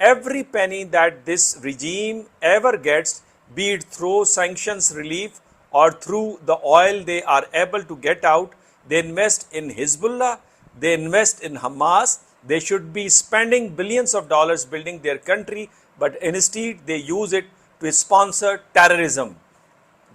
every penny that this regime ever gets, be it through sanctions relief or through the oil they are able to get out, they invest in Hezbollah, they invest in Hamas. They should be spending billions of dollars building their country, but instead they use it to sponsor terrorism.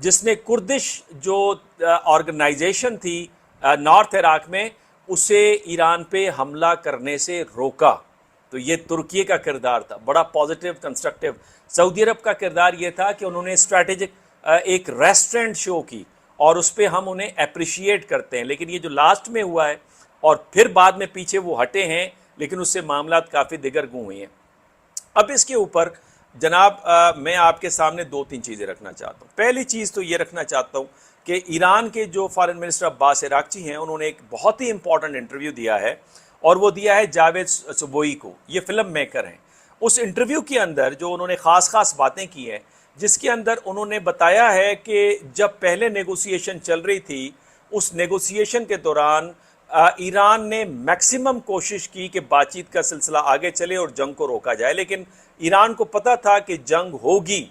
جس نے کردش جو organization تھی north Iraq میں اسے ایران پہ حملہ کرنے سے روکا. تو یہ ترکی کا کردار تھا, بڑا پازیٹیو کنسٹرکٹیو. سعودی عرب کا کردار یہ تھا کہ انہوں نے اسٹریٹجک ایک ریسٹورنٹ شو کی اور اس پہ ہم انہیں اپریشیٹ کرتے ہیں, لیکن یہ جو لاسٹ میں ہوا ہے اور پھر بعد میں پیچھے وہ ہٹے ہیں, لیکن اس سے معاملات کافی دگرگوں ہوئے ہیں. اب اس کے اوپر جناب میں آپ کے سامنے 2-3 چیزیں رکھنا چاہتا ہوں. پہلی چیز تو یہ رکھنا چاہتا ہوں کہ ایران کے جو فارن منسٹر عباس عراقچی ہیں انہوں نے ایک بہت ہی امپورٹنٹ انٹرویو دیا ہے, اور وہ دیا ہے جاوید سبوئی کو. یہ فلم میکر ہیں. اس انٹرویو کے اندر جو انہوں نے خاص باتیں کی ہیں, جس کے اندر انہوں نے بتایا ہے کہ جب پہلے نیگوسیشن چل رہی تھی اس نیگوسیشن کے دوران ایران نے میکسیمم کوشش کی کہ بات چیت کا سلسلہ آگے چلے اور جنگ کو روکا جائے, لیکن ایران کو پتا تھا کہ جنگ ہوگی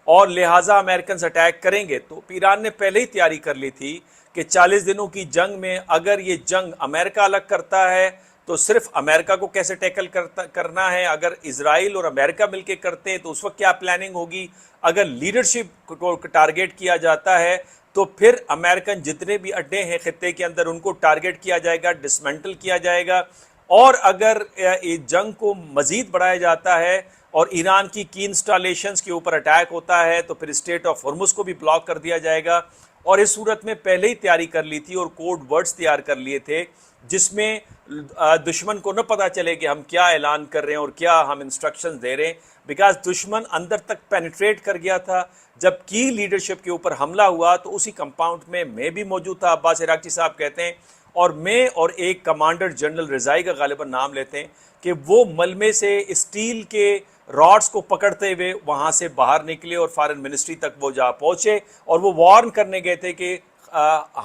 اور لہٰذا امریکنز اٹیک کریں گے. تو ایران نے پہلے ہی تیاری کر لی تھی کہ 40 دنوں کی جنگ میں اگر یہ جنگ امریکہ الگ کرتا ہے تو صرف امریکہ کو کیسے ٹیکل کرنا ہے, اگر اسرائیل اور امریکہ مل کے کرتے ہیں تو اس وقت کیا پلاننگ ہوگی, اگر لیڈرشپ کو ٹارگیٹ کیا جاتا ہے تو پھر امریکن جتنے بھی اڈے ہیں خطے کے اندر ان کو ٹارگیٹ کیا جائے گا, ڈسمنٹل کیا جائے گا, اور اگر جنگ کو مزید بڑھایا جاتا ہے اور ایران کی انسٹالیشنز کے اوپر اٹیک ہوتا ہے تو پھر اسٹریٹ آف ہرمز کو بھی بلاک کر دیا جائے گا. اور اس صورت میں پہلے ہی تیاری کر لی تھی اور کوڈ ورڈز تیار کر لیے تھے جس میں دشمن کو نہ پتہ چلے کہ ہم کیا اعلان کر رہے ہیں اور کیا ہم انسٹرکشنز دے رہے ہیں, بیکاز دشمن اندر تک پینیٹریٹ کر گیا تھا. جب کی لیڈرشپ کے اوپر حملہ ہوا تو اسی کمپاؤنڈ میں بھی موجود تھا, عباس عراقچی صاحب کہتے ہیں, اور میں اور ایک کمانڈر جنرل رضائی کا غالباً نام لیتے ہیں کہ وہ ملبے سے اسٹیل کے راڈز کو پکڑتے ہوئے وہاں سے باہر نکلے اور فارن منسٹری تک وہ جا پہنچے, اور وہ وارن کرنے گئے تھے کہ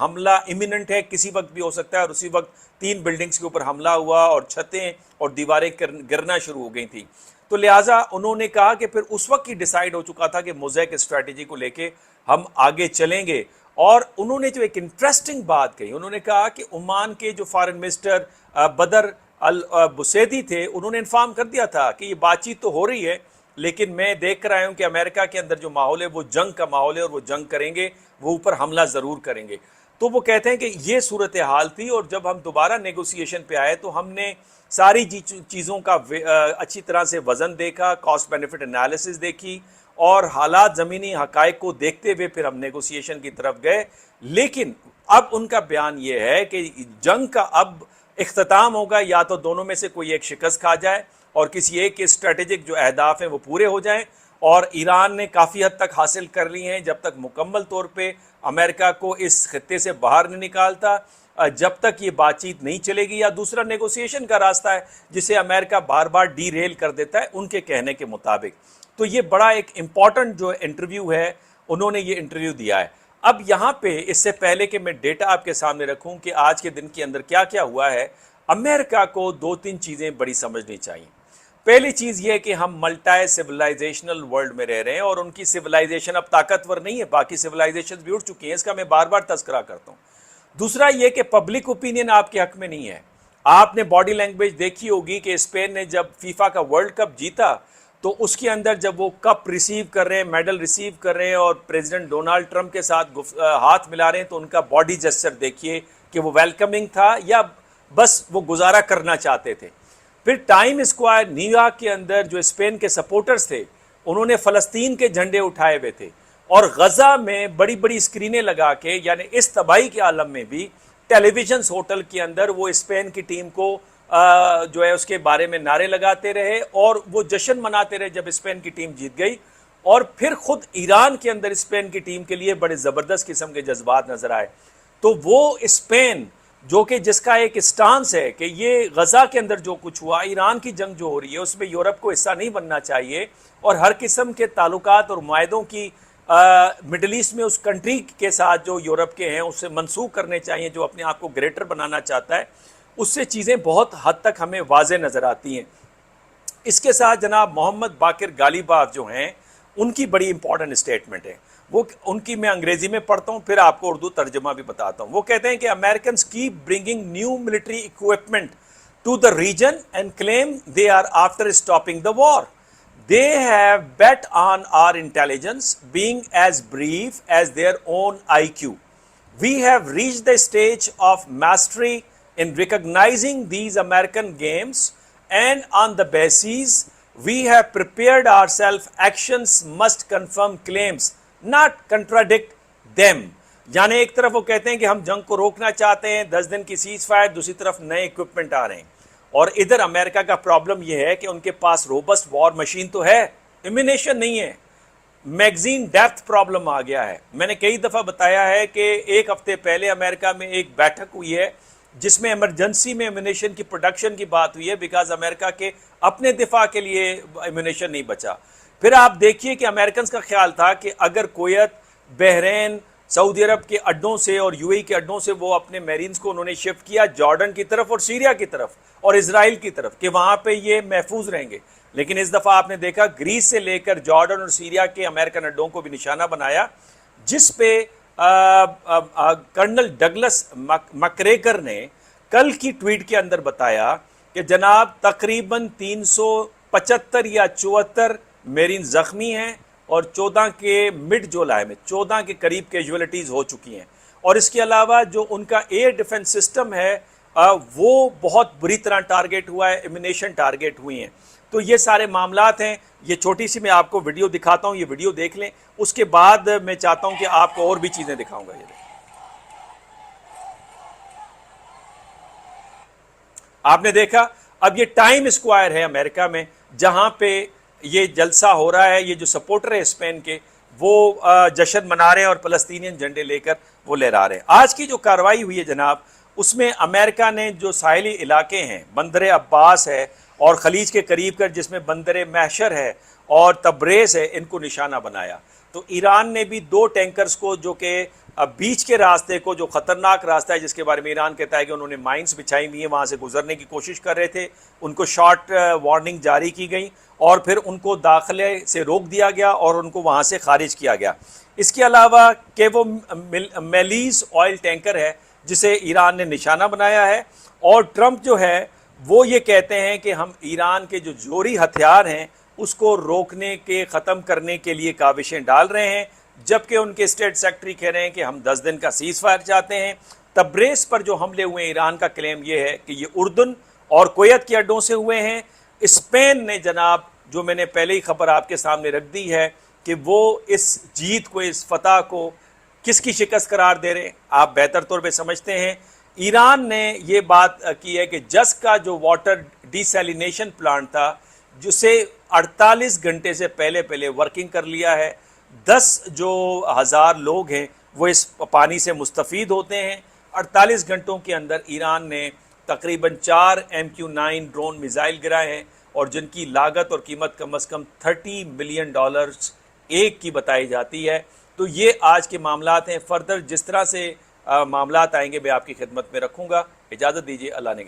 حملہ امیمنٹ ہے, کسی وقت بھی ہو سکتا ہے. اور اسی وقت 3 بلڈنگز کے اوپر حملہ ہوا اور چھتیں اور دیواریں گرنا شروع ہو گئی تھیں. تو لہٰذا انہوں نے کہا کہ پھر اس وقت ہی ڈیسائیڈ ہو چکا تھا کہ موزیک اسٹریٹجی کو لے کے ہم آگے چلیں گے. اور انہوں نے جو ایک انٹرسٹنگ بات کہی, انہوں نے کہا کہ عمان کے جو فارن منسٹر بدر البسیدی تھے انہوں نے انفارم کر دیا تھا کہ یہ بات چیت تو ہو رہی ہے, لیکن میں دیکھ کر آیا ہوں کہ امریکہ کے اندر جو ماحول ہے وہ جنگ کا ماحول ہے اور وہ جنگ کریں گے, وہ اوپر حملہ ضرور کریں گے. تو وہ کہتے ہیں کہ یہ صورتحال تھی, اور جب ہم دوبارہ نیگوسیشن پہ آئے تو ہم نے ساری چیزوں کا اچھی طرح سے وزن دیکھا, کاسٹ بینیفٹ انالیسس دیکھی, اور حالات زمینی حقائق کو دیکھتے ہوئے پھر ہم نیگوسیشن کی طرف گئے. لیکن اب ان کا بیان یہ ہے کہ جنگ کا اب اختتام ہوگا, یا تو دونوں میں سے کوئی ایک شکست کھا جائے اور کسی ایک کے اسٹریٹجک جو اہداف ہیں وہ پورے ہو جائیں, اور ایران نے کافی حد تک حاصل کر لی ہیں جب تک مکمل طور پہ امریکہ کو اس خطے سے باہر نہیں نکالتا, جب تک یہ بات چیت نہیں چلے گی, یا دوسرا نیگوسیشن کا راستہ ہے جسے امریکہ بار بار ڈی ریل کر دیتا ہے ان کے کہنے کے مطابق. تو یہ بڑا ایک امپورٹنٹ جو انٹرویو ہے انہوں نے یہ انٹرویو دیا ہے. اب یہاں پہ اس سے پہلے کہ میں ڈیٹا آپ کے سامنے رکھوں کہ آج کے دن کے اندر کیا کیا ہوا ہے, امریکہ کو 2-3 چیزیں بڑی سمجھنی چاہیے. پہلی چیز یہ کہ ہم ملٹی سیولائزیشنل ورلڈ میں رہ رہے ہیں, اور ان کی سیولائزیشن اب طاقتور نہیں ہے, باقی سیولائزیشن بھی اٹھ چکی ہیں, اس کا میں بار بار تذکرہ کرتا ہوں. دوسرا یہ کہ پبلک اوپینین آپ کے حق میں نہیں ہے. آپ نے باڈی لینگویج دیکھی ہوگی کہ اسپین نے جب فیفا کا ورلڈ کپ جیتا تو اس کے اندر جب وہ کپ ریسیو کر رہے ہیں, میڈل ریسیو کر رہے ہیں اور پریزیڈنٹ ڈونالڈ ٹرمپ کے ساتھ ہاتھ ملا رہے ہیں, تو ان کا باڈی جسچر دیکھیے کہ وہ ویلکمنگ تھا یا بس وہ گزارا کرنا چاہتے تھے. پھر ٹائم اسکوائر نیو یارک کے اندر جو اسپین کے سپورٹرز تھے انہوں نے فلسطین کے جھنڈے اٹھائے ہوئے تھے, اور غزہ میں بڑی بڑی اسکرینیں لگا کے, یعنی اس تباہی کے عالم میں بھی ٹیلی ویژنز ہوٹل کے اندر وہ اسپین کی ٹیم کو جو ہے اس کے بارے میں نعرے لگاتے رہے, اور وہ جشن مناتے رہے جب اسپین کی ٹیم جیت گئی. اور پھر خود ایران کے اندر اسپین کی ٹیم کے لیے بڑے زبردست قسم کے جذبات نظر آئے. تو وہ اسپین جو کہ جس کا ایک اسٹانس ہے کہ یہ غزہ کے اندر جو کچھ ہوا, ایران کی جنگ جو ہو رہی ہے اس میں یورپ کو حصہ نہیں بننا چاہیے, اور ہر قسم کے تعلقات اور معاہدوں کی مڈل ایسٹ میں اس کنٹری کے ساتھ جو یورپ کے ہیں اس سے منسوخ کرنے چاہیے جو اپنے آپ کو گریٹر بنانا چاہتا ہے, اس سے چیزیں بہت حد تک ہمیں واضح نظر آتی ہیں. اس کے ساتھ جناب محمد باقر غالیباف جو ہیں ان کی بڑی امپورٹنٹ اسٹیٹمنٹ ہے, وہ ان کی میں انگریزی میں پڑھتا ہوں پھر آپ کو اردو ترجمہ بھی بتاتا ہوں. وہ کہتے ہیں کہ Americans keep bringing new military equipment to the region and claim they are after stopping the war. They have bet on our intelligence being as brief as their own IQ. We have reached the stage of mastery in recognizing these American games, and on the basis we have prepared ourselves, actions must confirm claims, not contradict them. یعنی ایک طرف وہ کہتے ہیں کہ ہم جنگ کو روکنا چاہتے ہیں، 10 دن کی سیز فائر، دوسری طرف نئے اکوپمنٹ آ رہے ہیں. اور ادھر امریکہ کا پرابلم یہ ہے کہ ان کے پاس روبسٹ وار مشین تو ہے، ایمونیشن نہیں ہے. میگزین ڈیپتھ پرابلم آ گیا ہے. میں نے کئی دفعہ بتایا ہے کہ ایک ہفتے پہلے امریکہ میں ایک بیٹھک ہوئی ہے جس میں ایمرجنسی میں ایمونیشن کی پروڈکشن کی بات ہوئی ہے، بیکاز امریکہ کے اپنے دفاع کے لیے ایمونیشن نہیں بچا. پھر آپ دیکھیے کہ امریکنز کا خیال تھا کہ اگر کویت، بحرین، سعودی عرب کے اڈوں سے اور یو اے کے اڈوں سے وہ اپنے میرینز کو انہوں نے شفٹ کیا جارڈن کی طرف اور سیریا کی طرف اور اسرائیل کی طرف، کہ وہاں پہ یہ محفوظ رہیں گے. لیکن اس دفعہ آپ نے دیکھا گریس سے لے کر جارڈن اور سیریا کے امریکن اڈوں کو بھی نشانہ بنایا، جس پہ کرنل ڈگلس مکریگر نے کل کی ٹویٹ کے اندر بتایا کہ جناب تقریباً 375 یا 74 میرین زخمی ہیں اور 14 کے مڈ جولائی میں 14 کے قریب کیجولیٹیز ہو چکی ہیں. اور اس کے علاوہ جو ان کا ایئر ڈیفنس سسٹم ہے وہ بہت بری طرح ٹارگیٹ ہوا ہے، ایمونیشن ٹارگیٹ ہوئی ہیں. تو یہ سارے معاملات ہیں. یہ چھوٹی سی میں آپ کو ویڈیو دکھاتا ہوں، یہ ویڈیو دیکھ لیں، اس کے بعد میں چاہتا ہوں کہ آپ کو اور بھی چیزیں دکھاؤں گا. یہ آپ نے دیکھا، اب یہ ٹائم اسکوائر ہے امریکہ میں جہاں پہ یہ جلسہ ہو رہا ہے. یہ جو سپورٹر ہے اسپین کے وہ جشن منا رہے ہیں اور فلسطینین جھنڈے لے کر وہ لہرا رہے ہیں. آج کی جو کارروائی ہوئی ہے جناب، اس میں امریکہ نے جو ساحلی علاقے ہیں، بندر عباس ہے اور خلیج کے قریب کر جس میں بندر محشر ہے اور تبریز ہے، ان کو نشانہ بنایا. تو ایران نے بھی 2 ٹینکرز کو جو کہ بیچ کے راستے کو، جو خطرناک راستہ ہے جس کے بارے میں ایران کہتا ہے کہ انہوں نے مائنز بچھائی ہوئی ہیں، وہاں سے گزرنے کی کوشش کر رہے تھے، ان کو شارٹ وارننگ جاری کی گئی اور پھر ان کو داخلے سے روک دیا گیا اور ان کو وہاں سے خارج کیا گیا. اس کے علاوہ کہ وہ میلیز آئل ٹینکر ہے جسے ایران نے نشانہ بنایا ہے، اور ٹرمپ جو ہے وہ یہ کہتے ہیں کہ ہم ایران کے جو جوہری ہتھیار ہیں اس کو روکنے کے، ختم کرنے کے لیے کاوشیں ڈال رہے ہیں، جبکہ ان کے اسٹیٹ سیکرٹری کہہ رہے ہیں کہ ہم 10 دن کا سیز فائر چاہتے ہیں. تبریز پر جو حملے ہوئے ہیں، ایران کا کلیم یہ ہے کہ یہ اردن اور کویت کے اڈوں سے ہوئے ہیں. اسپین نے جناب، جو میں نے پہلے ہی خبر آپ کے سامنے رکھ دی ہے کہ وہ اس جیت کو، اس فتح کو کس کی شکست قرار دے رہے ہیں، آپ بہتر طور پہ سمجھتے ہیں. ایران نے یہ بات کی ہے کہ جس کا جو واٹر ڈی سیلینیشن پلانٹ تھا، جسے 48 گھنٹے سے پہلے ورکنگ کر لیا ہے. 10 جو ہزار لوگ ہیں وہ اس پانی سے مستفید ہوتے ہیں. 48 گھنٹوں کے اندر ایران نے تقریباً 4 MQ-9 ڈرون میزائل گرائے ہیں اور جن کی لاگت اور قیمت کم از کم $30 ملین ایک کی بتائی جاتی ہے. تو یہ آج کے معاملات ہیں. فردر جس طرح سے معاملات آئیں گے میں آپ کی خدمت میں رکھوں گا. اجازت دیجیے، اللہ نے